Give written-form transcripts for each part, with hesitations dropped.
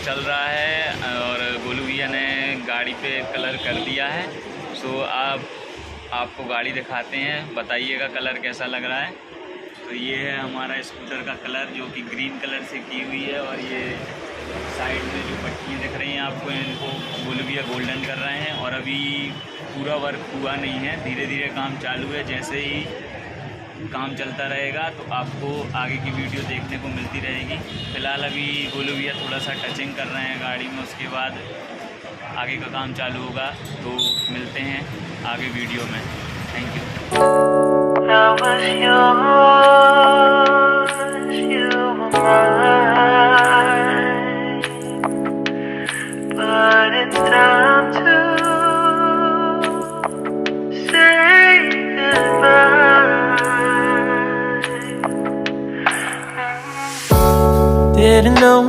चल रहा है और गोलू भैया ने गाड़ी पे कलर कर दिया है। सो आपको गाड़ी दिखाते हैं, बताइएगा कलर कैसा लग रहा है। तो ये है हमारा स्कूटर का कलर जो कि ग्रीन कलर से की हुई है, और ये साइड में जो पट्टियाँ दिख रही हैं आपको, इनको गोलू भैया गोल्डन कर रहे हैं। और अभी पूरा वर्क हुआ नहीं है, धीरे धीरे काम चालू है। जैसे ही काम चलता रहेगा तो आपको आगे की वीडियो देखने को मिलती रहेगी। फ़िलहाल अभी गोलू भैया थोड़ा सा टचिंग कर रहे हैं गाड़ी में, उसके बाद आगे का काम चालू होगा। तो मिलते हैं आगे वीडियो में। Thank you. Didn't know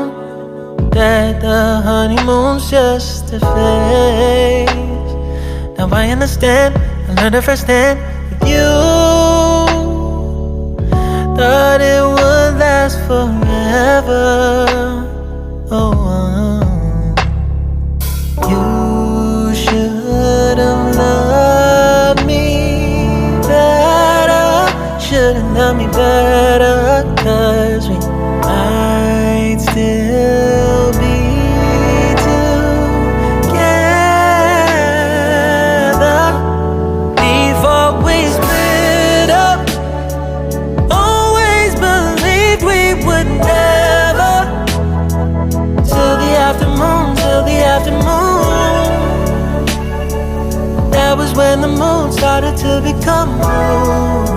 that the honeymoon's just a phase. Now I understand, I learned it firsthand with you. Thought it would last forever. You should have loved me better, should have loved me better, 'cause we might still be together before we split up. Always believed we would never, till the afternoon, till the afternoon. That was when the moon started to become moon.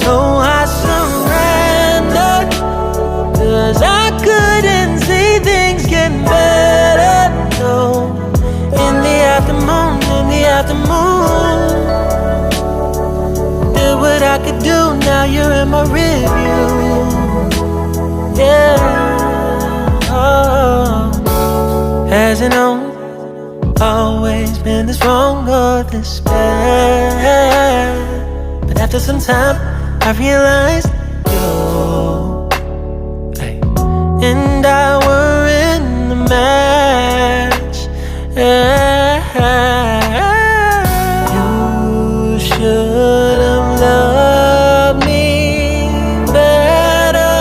So I surrendered, 'cause I couldn't see things getting better. No, in the afternoon, in the afternoon, did what I could do, now you're in my review. Yeah, hasn't always been this wrong or this bad, but after some time I realized you and I were in the match. You should have loved me better,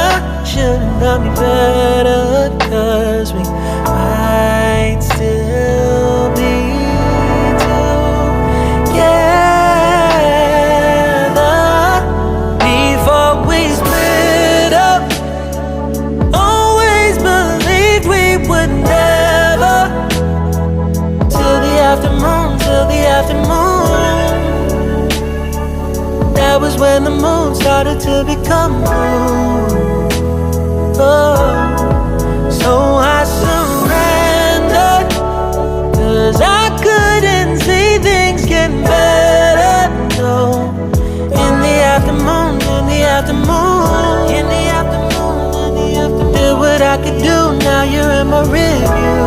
should have loved me better, 'cause we might still be together before we split up. Always believed we would never, till the afternoon, till the afternoon. That was when the moon started to become moon. So I surrendered, 'cause I couldn't see things getting better. No, in the afternoon, in the afternoon, in the afternoon, in the afternoon, did what I could do, now you're in my review.